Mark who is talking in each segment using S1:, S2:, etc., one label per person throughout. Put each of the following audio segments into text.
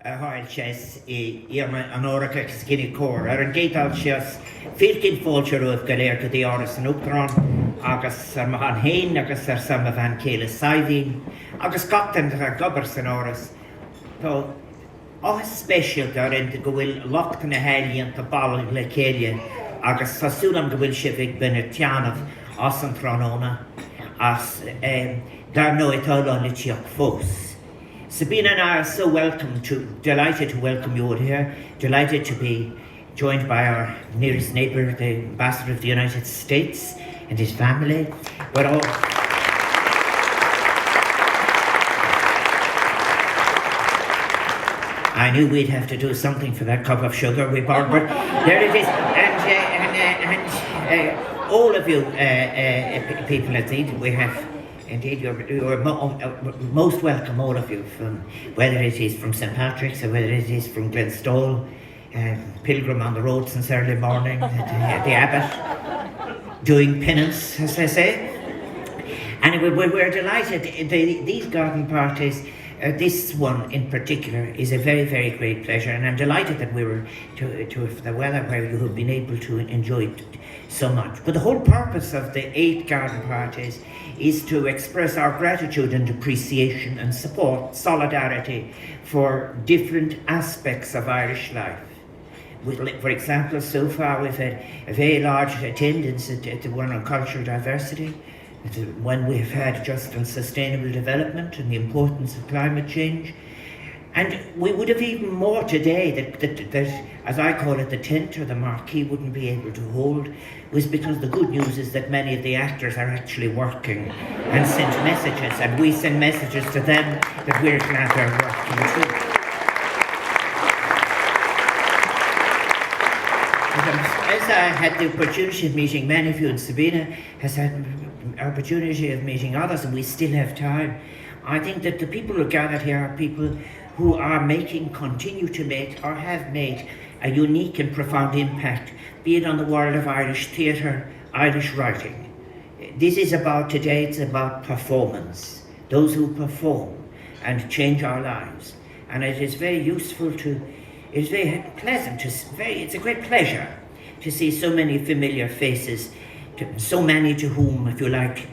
S1: Háil chess irma an óracha skinny core. An gétal chess firkin fólteúh go léir go dtí Áras an Uachtaráin agus ar mahan hain agus ar sama van céile saidhín agus gatan a gobar san Áras. Tá áthas spéisial go rint go bhfuil locht na héilíonn ball le céile agus tásúlam go bhfuil si bhíh bena teanamh as an tránóna as dar nó itálan tíoch fós. Sabina and I are so delighted to welcome you all here, delighted to be joined by our nearest neighbour, the Ambassador of the United States and his family. But all I knew we'd have to do something for that cup of sugar we bought, but there it is. And all of you people, indeed, we have. Indeed, you're most welcome, all of you, from whether it is from St. Patrick's or whether it is from Glenstole, pilgrim on the road since early morning, the abbot, doing penance, as they say. And we're delighted. These garden parties, this one in particular, is a very, very great pleasure, and I'm delighted that we were to the weather where you have been able to enjoy it so much. But the whole purpose of the 8 garden parties is to express our gratitude and appreciation and support, solidarity for different aspects of Irish life. For example, so far we've had a very large attendance at the one on cultural diversity, one we've had just on sustainable development and the importance of climate change. And we would have even more today that, as I call it, the tent or the marquee wouldn't be able to hold, was because the good news is that many of the actors are actually working and sent messages, and we send messages to them that we're glad they're working too. As I had the opportunity of meeting many of you, and Sabina has had the opportunity of meeting others, and we still have time, I think that the people who are gathered here are people who are continue to make, or have made, a unique and profound impact, be it on the world of Irish theatre, Irish writing. This is about today, it's about performance, those who perform and change our lives. And it is very useful it's very pleasant, it's a great pleasure to see so many familiar faces, so many to whom, if you like,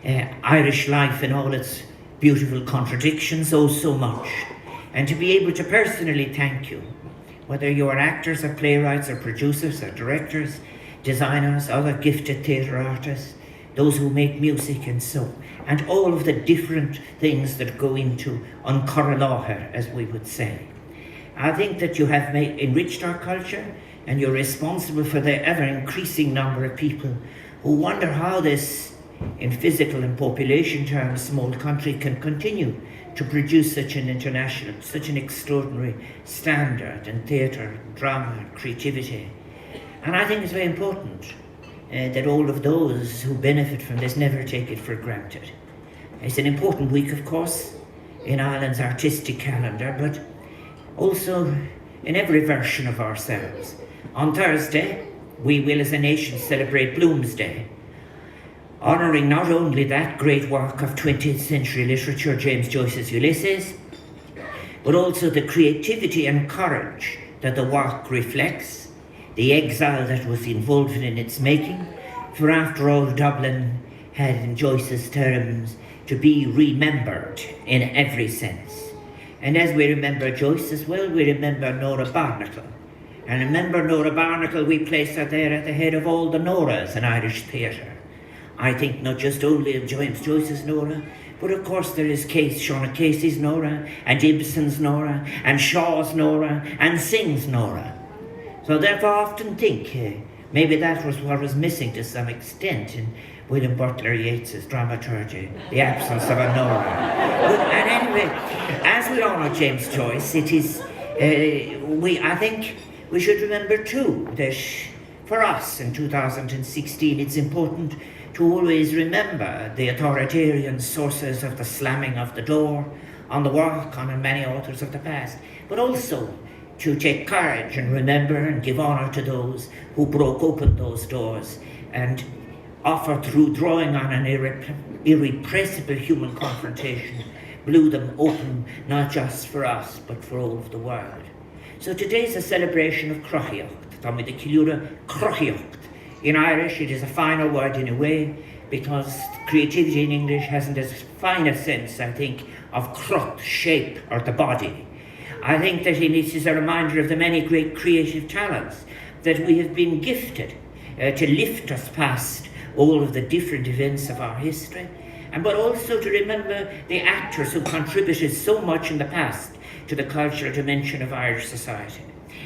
S1: Irish life in all its beautiful contradictions owes so much. And to be able to personally thank you, whether you are actors or playwrights or producers or directors, designers, other gifted theatre artists, those who make music and all of the different things that go into an Corralaher, as we would say. I think that you have enriched our culture, and you're responsible for the ever-increasing number of people who wonder how this, in physical and population terms, small country can continue to produce such an extraordinary standard in theatre, drama, creativity. And I think it's very important that all of those who benefit from this never take it for granted. It's an important week, of course, in Ireland's artistic calendar, but also in every version of ourselves. On Thursday, we will as a nation celebrate Bloomsday, honouring not only that great work of 20th century literature, James Joyce's Ulysses, but also the creativity and courage that the work reflects, the exile that was involved in its making, for after all, Dublin had, in Joyce's terms, to be remembered in every sense. And as we remember Joyce as well, we remember Nora Barnacle. And remember Nora Barnacle, we place her there at the head of all the Noras in Irish theatre. I think not just only of James Joyce's Nora, but of course there is Sean Casey's Nora, and Ibsen's Nora, and Shaw's Nora, and Synge's Nora. So therefore I often think maybe that was what was missing to some extent in William Butler Yeats's dramaturgy, the absence of a Nora. And anyway, as we honour James Joyce, it is, I think we should remember too that for us in 2016 it's important to always remember the authoritarian sources of the slamming of the door on the work on many authors of the past, but also to take courage and remember and give honour to those who broke open those doors and offer, through drawing on an irrepressible human confrontation, blew them open, not just for us, but for all of the world. So today's a celebration of Crochiocht, Tommy the Kilura Crochiocht. In Irish, it is a finer word in a way, because creativity in English hasn't as fine a sense, I think, of crot, shape, or the body. I think that it is a reminder of the many great creative talents that we have been gifted to lift us past all of the different events of our history, but also to remember the actors who contributed so much in the past to the cultural dimension of Irish society.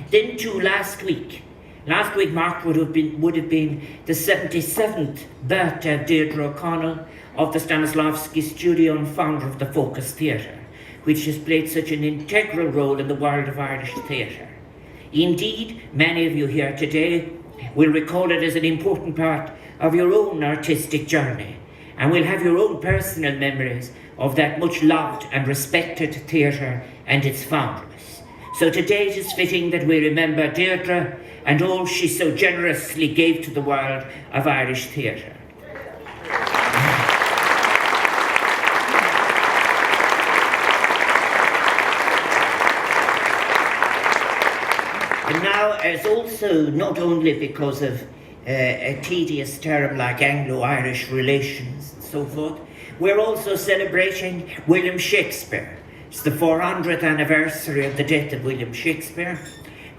S1: Then too, last week marked would have been the 77th birthday of Deirdre O'Connell, of the Stanislavski studio and founder of the Focus Theatre, which has played such an integral role in the world of Irish theatre. Indeed, many of you here today will recall it as an important part of your own artistic journey, and will have your own personal memories of that much loved and respected theatre and its foundress. So today it is fitting that we remember Deirdre and all she so generously gave to the world of Irish theatre. And now, as also not only because of a tedious term like Anglo-Irish relations and so forth, we're also celebrating William Shakespeare. It's the 400th anniversary of the death of William Shakespeare,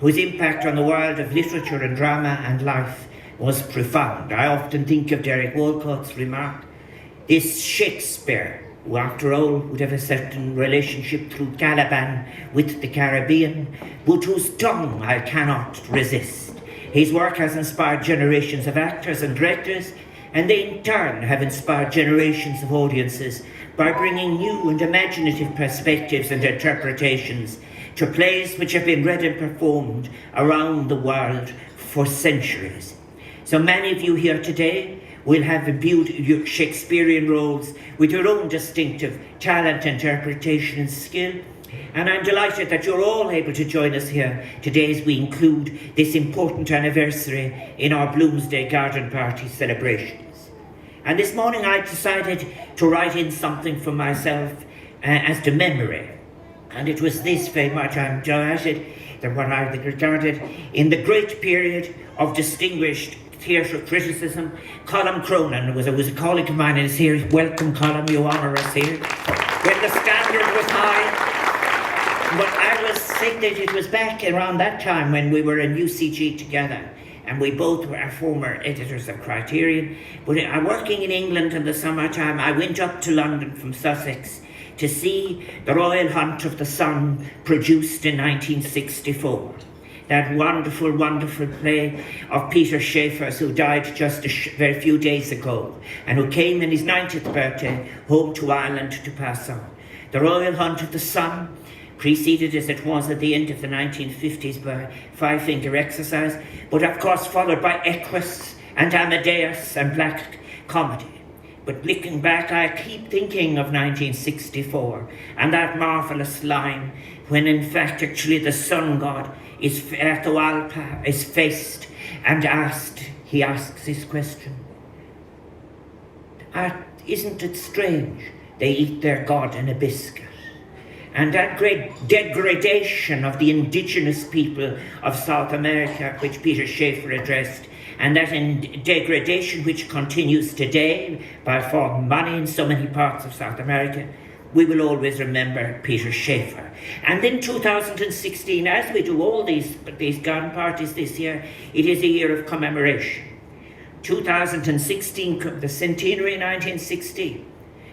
S1: whose impact on the world of literature and drama and life was profound. I often think of Derek Walcott's remark, this Shakespeare, who after all would have a certain relationship through Caliban with the Caribbean, but whose tongue I cannot resist. His work has inspired generations of actors and directors, and they in turn have inspired generations of audiences by bringing new and imaginative perspectives and interpretations to plays which have been read and performed around the world for centuries. So many of you here today will have imbued your Shakespearean roles with your own distinctive talent, interpretation and skill. And I'm delighted that you're all able to join us here today as we include this important anniversary in our Bloomsday Garden Party celebrations. And this morning I decided to write in something for myself as to memory. And it was this very much, I'm delighted that what I regarded in the great period of distinguished theatre criticism, Colm Cronin was a colleague of mine and is here. Welcome, Colm, you honour us here. When the standard was high, but I was sick that it was back around that time when we were in UCG together, and we both were former editors of Criterion. But working in England in the summertime, I went up to London from Sussex to see The Royal Hunt of the Sun, produced in 1964. That wonderful, wonderful play of Peter Schaeffer's, who died just a very few days ago, and who came in his 90th birthday home to Ireland to pass on. The Royal Hunt of the Sun, preceded as it was at the end of the 1950s by Five Finger Exercise, but of course followed by Equus and Amadeus and Black Comedy. But looking back, I keep thinking of 1964 and that marvellous line when in fact actually the sun god is Atahualpa is faced and he asks this question. Isn't it strange they eat their god in a biscuit? And that great degradation of the indigenous people of South America, which Peter Schaeffer addressed, and that degradation which continues today by foreign money in so many parts of South America, we will always remember Peter Schaeffer. And in 2016, as we do all these garden parties this year, it is a year of commemoration. 2016, the centenary 1916,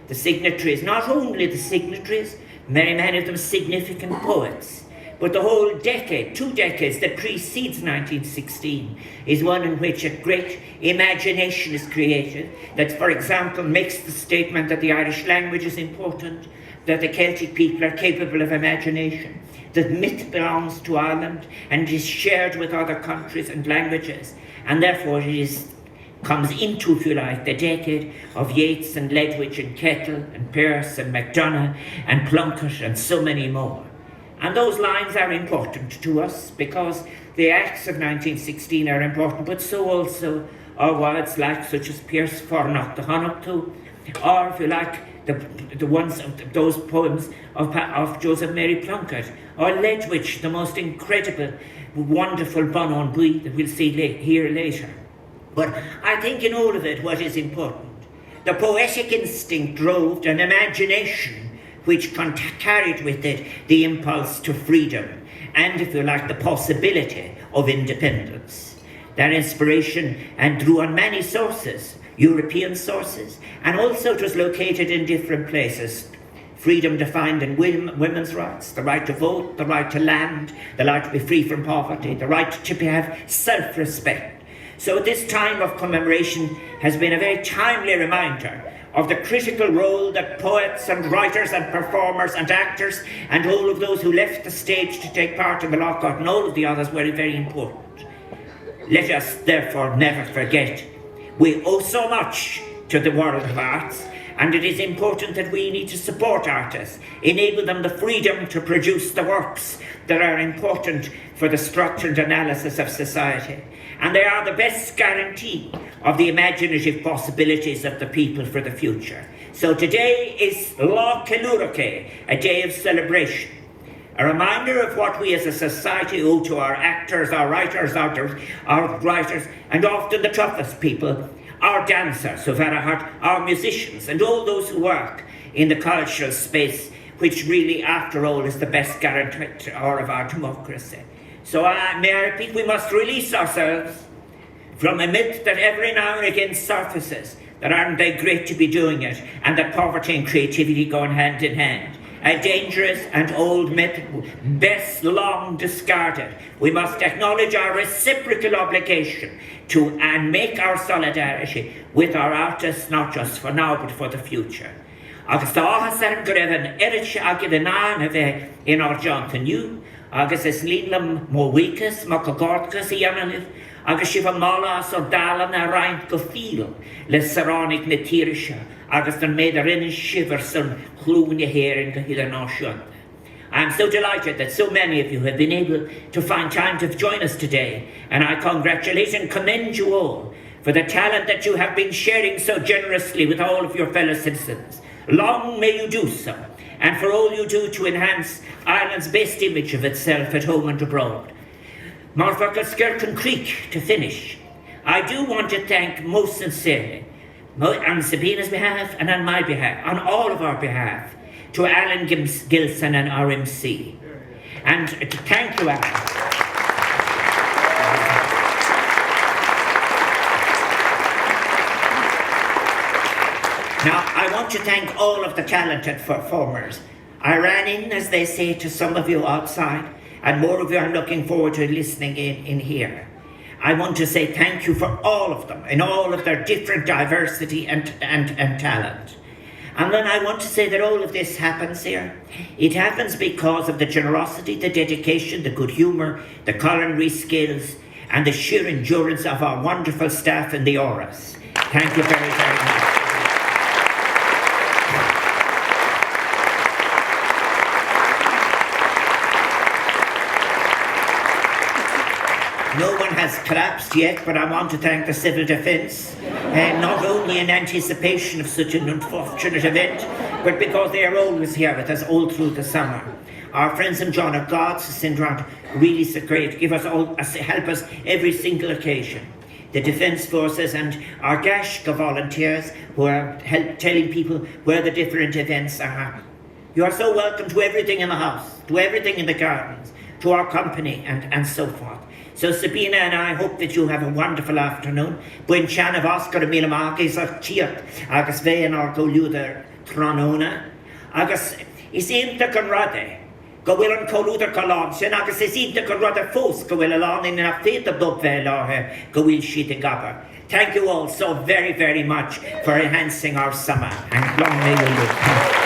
S1: the signatories, not only the signatories, many of them significant poets, but the whole decade, 2 decades that precedes 1916 is one in which a great imagination is created that, for example, makes the statement that the Irish language is important, that the Celtic people are capable of imagination, that myth belongs to Ireland and is shared with other countries and languages, and therefore comes into, if you like, the decade of Yeats and Ledwidge and Kettle and Pearse and MacDonagh and Plunkett and so many more. And those lines are important to us because the acts of 1916 are important, but so also are words like such as Pearse Fornocht the Honnochtu, or if you like, the ones of those poems of Joseph Mary Plunkett, or Ledwidge, the most incredible, wonderful bon on bui that we'll see here later. But I think in all of it, what is important, the poetic instinct drove an imagination which carried with it the impulse to freedom and, if you like, the possibility of independence. That inspiration and drew on many sources, European sources, and also it was located in different places. Freedom defined in women's rights, the right to vote, the right to land, the right to be free from poverty, the right to have self-respect. So this time of commemoration has been a very timely reminder of the critical role that poets and writers and performers and actors and all of those who left the stage to take part in the lockout and all of the others were very important. Let us therefore never forget we owe so much to the world of arts, and it is important that we need to support artists, enable them the freedom to produce the works that are important for the structured analysis of society. And they are the best guarantee of the imaginative possibilities of the people for the future. So today is Lá Kilúrachtaí, a day of celebration, a reminder of what we as a society owe to our actors, our writers, and often the toughest people, our dancers of our heart, our musicians, and all those who work in the cultural space, which really, after all, is the best guarantor of our democracy. So may I repeat, we must release ourselves from a myth that every now and again surfaces, that aren't they great to be doing it, and that poverty and creativity go hand in hand. A dangerous and old myth, best long discarded. We must acknowledge our reciprocal obligation to and make our solidarity with our artists, not just for now, but for the future. Agus tá áthas go raibh an irid agad an áin a bheith in our John Canoe, agus is lílam mó weakes, má go gordgas I ananif, agus si van málas o dalan a reint go fíl, le saránig na tírisha, agus an méid a rinne shiver son chlúne hérin go hid an áisiúnta. I am so delighted that so many of you have been able to find time to join us today, and I congratulate and commend you all for the talent that you have been sharing so generously with all of your fellow citizens. Long may you do so, and for all you do to enhance Ireland's best image of itself at home and abroad. Marfagal Skirkin Creek, to finish, I do want to thank most sincerely, on Sabina's behalf and on my behalf, on all of our behalf, to Alan Gilson and RMC. And to thank you, Alan. Now, I want to thank all of the talented performers. I ran in, as they say, to some of you outside, and more of you are looking forward to listening in here. I want to say thank you for all of them, in all of their different diversity and talent. And then I want to say that all of this happens here. It happens because of the generosity, the dedication, the good humour, the culinary skills, and the sheer endurance of our wonderful staff in the Áras. Thank you very, very much. No one has collapsed yet, but I want to thank the Civil Defence, not only in anticipation of such an unfortunate event, but because they are always here with us all through the summer. Our friends in John of God's syndrome really so great, give us all, help us every single occasion. The Defence Forces and our Gashka volunteers who are telling people where the different events are happening. You are so welcome to everything in the house, to everything in the gardens, to our company and so forth. So Sabina and I hope that you have a wonderful afternoon. Buin Chan of Oscar a Mila Marquez of Chiat, Agus Vein or Goluda Tronona. Agus is in the Conrade. Go will on Coluda Colombian, Agus is in the Conrade Fos, go will along in a fate of Dubvel or go will she the gabber. Thank you all so very, very much for enhancing our summer, and long may you live.